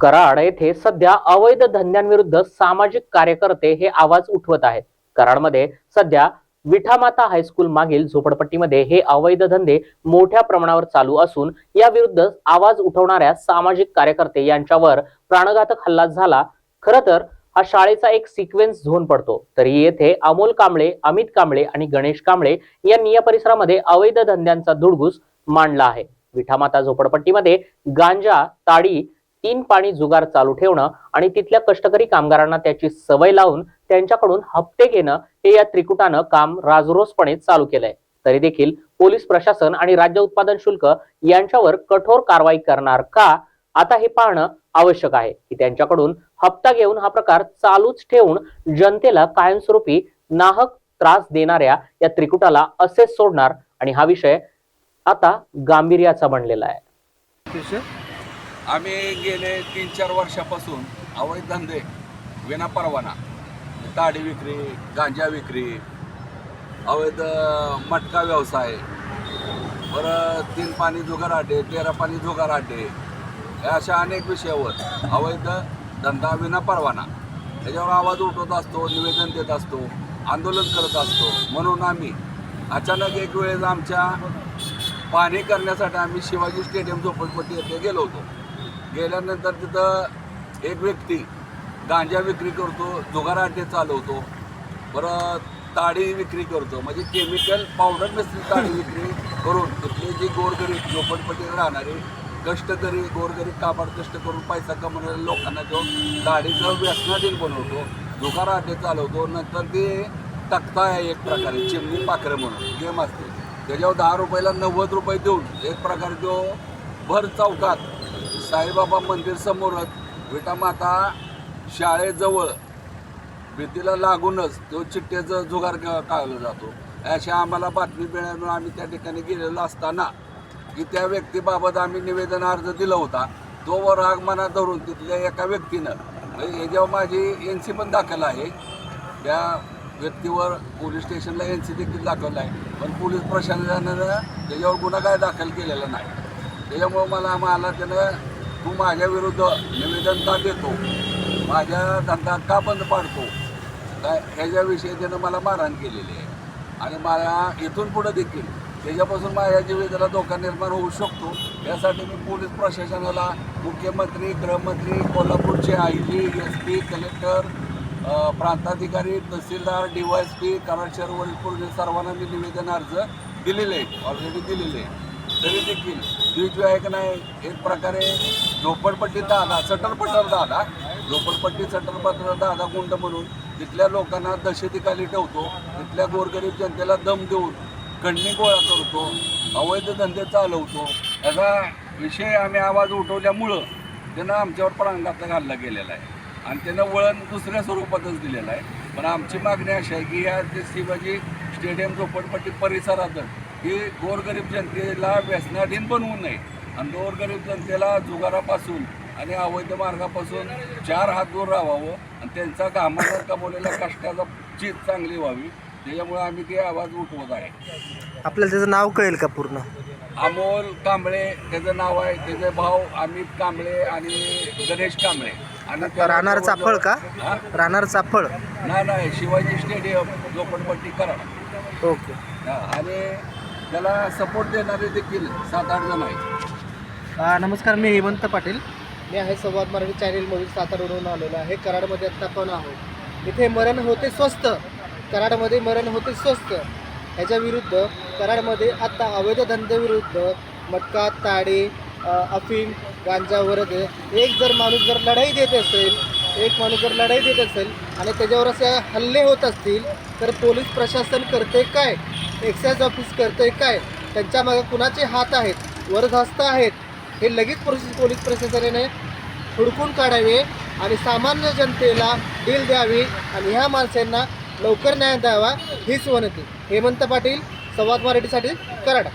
कराड येथे सध्या अवैध धंद्यांविरुद्ध सामाजिक कार्यकर्ते हे आवाज उठवत आहेत। कराडमध्ये सध्या विठामाता हायस्कूल मागील झोपडपट्टीमध्ये हे अवैध धंदे मोठ्या प्रमाणावर चालू असून या विरुद्ध आवाज उठवणाऱ्या सामाजिक कार्यकर्ते यांच्यावर प्राणघातक हल्ला झाला। खरं तर हा शाळेचा एक सिक्वेन्स झोन पडतो, तरी येथे अमोल कांबळे, अमित कांबळे आणि गणेश कांबळे यांनी या परिसरामध्ये अवैध धंद्यांचा धुडगूस मांडला आहे। विठामाता झोपडपट्टीमध्ये गांजा, ताडी, तीन पाणी जुगार चालू ठेवणं आणि तिथल्या कष्टकरी कामगारांना त्याची सवय लावून त्यांच्याकडून हप्ते घेणं हे या त्रिकुटानं काम राजरोसपणे चालू केलंय। तरी देखील पोलीस प्रशासन आणि राज्य उत्पादन शुल्क यांच्यावर कठोर कारवाई करणार का, आता हे पाहणं आवश्यक आहे की त्यांच्याकडून हप्ता घेऊन हा प्रकार चालूच ठेवून जनतेला कायमस्वरूपी नाहक त्रास देणाऱ्या या त्रिकुटाला असेच सोडणार आणि हा विषय आता गांभीर्याचा बनलेला आहे। आम्ही गेले 3-4 वर्षापासून अवैध धंदे विनापरवाना, ताडी विक्री, गांजा विक्री, अवैध मटका व्यवसाय, परत 3 पाणी जुगार अड्डे, 13 पाणी जुगार अड्डे, या अशा अनेक विषयावर अवैध धंदा विनापरवाना त्याच्यावर आवाज उठवत असतो, निवेदन देत असतो, आंदोलन करत असतो। म्हणून आम्ही अचानक एक वेळेस आमच्या पाहणी करण्यासाठी आम्ही शिवाजी स्टेडियम झोपडपट्टी येथे गेलो होतो। गेल्यानंतर तिथं एक व्यक्ती गांजा विक्री करतो, जुगार अड्डे चालवतो, परत ताडी विक्री करतो, म्हणजे केमिकल पावडर मिसळून ताडी विक्री करून तिथले जी गोरगरीब झोपडपट्टीत राहणारे कष्टकरी गोरगरीब काबाड कष्ट करून पैसा कमवणाऱ्या लोकांना तो ताडीचं व्यसनाधीन बनवतो, जुगार अड्डे चालवतो। नंतर ते तक्ता आहे एक प्रकारे चिमणी पाखरं म्हणून गेम असते, त्याच्यावर 10 रुपयाला 90 रुपये देऊन एक प्रकारे तो भर चौकात साईबाबा मंदिर समोरच विठामाता शाळेजवळ भीतीला लागूनच तो चिट्ट्याचं जुगार काढला जातो। अशा आम्हाला बातमी मिळाल्यामुळे आम्ही त्या ठिकाणी गेलेलो असताना की त्या व्यक्तीबाबत आम्ही निवेदन अर्ज दिला होता। तो राग मनात धरून तिथल्या एका व्यक्तीनं, म्हणजे याच्यावर माझी NC पण दाखल आहे, त्या व्यक्तीवर पोलीस स्टेशनला NC देखील दाखवला आहे, पण पोलीस प्रशासनानं त्याच्यावर गुन्हा काय दाखल केलेला नाही। त्याच्यामुळं मला त्यानं तू माझ्या विरुद्ध निवेदन का देतो, माझ्या धंदा का बंद पाडतो काय ह्याच्याविषयी त्यानं मला मारहाण केलेली आहे। आणि मला इथून पुढं देखील त्याच्यापासून माझ्या जीविताला धोका निर्माण होऊ शकतो, यासाठी मी पोलीस प्रशासनाला, मुख्यमंत्री, गृहमंत्री, कोल्हापूरचे IG, SP, कलेक्टर, प्रांताधिकारी, तहसीलदार, DYSP, कराड शहर पोलीस सर्वांना मी निवेदन अर्ज दिलेले आहे, ऑलरेडी दिलेले आहे। तरी देखील जो आहे की नाही, एक प्रकारे झोपडपट्टी दादा, सटरपटर दादा, झोपडपट्टी सटरपटर दादा गुंड म्हणून तिथल्या लोकांना दहशतीखाली ठेवतो, तिथल्या गोरगरीब जनतेला दम देऊन खंडणी गोळा करतो, अवैध धंदे चालवतो। याचा विषय आम्ही आवाज उठवल्यामुळं त्यानं आमच्यावर प्राणघातक हल्ला केलेला आहे आणि त्यानं वळण दुसऱ्या स्वरूपातच दिलेलं आहे। पण आमची मागणी अशी आहे की या शिवाजी स्टेडियम झोपडपट्टी परिसरात ही गोरगरीब जनतेला व्यसनाधीन बनवू नये आणि गोरगरीब जनतेला जुगारापासून आणि अवैध मार्गापासून 4 हात दूर राहावं आणि त्यांचा घामावर कमवलेल्या कष्टाचा चीज चांगली व्हावी, त्याच्यामुळे आम्ही ते आवाज उठवत आहे। आपल्याला त्याचं नाव कळेल का पूर्ण? अमोल कांबळे त्याचं नाव आहे, त्याचे भाऊ अमित कांबळे आणि गणेश कांबळे। आणि राहणार चाफळ का? राहणार चाफळ? नाही, शिवाजी स्टेडियम झोपडपट्टी कराड। ओके। आणि त्याला सपोर्ट देणारे देखील 7-8 जण आहेत। नमस्कार, मी हेमंत पाटील, मी आहे संवाद मराठी चॅनेलमधून सातारावरून आलेलो आहे। कराडमध्ये आत्ता पण आहोत। इथे मरण होते स्वस्त, कराडमध्ये मरण होते स्वस्त ह्याच्या विरुद्ध कराडमध्ये आत्ता अवैध धंद्याविरुद्ध मटका, ताडी, अफीम, गांजा वरद एक माणूस जर लढाई देत असेल आणि त्याच्यावर असे हल्ले होत असतील तर पोलीस प्रशासन करते काय, एक्साईज ऑफिस करते काय, त्यांच्या मागे कुणाचे हात आहेत, वरदहस्त आहेत, हे लगेच पोलीस प्रशासनाने हुडकून काढावे आणि सामान्य जनतेला डील द्यावी आणि ह्या माणसांना लवकर न्याय द्यावा हीच विनंती। हेमंत पाटील, संवाद मराठीसाठी, कराड।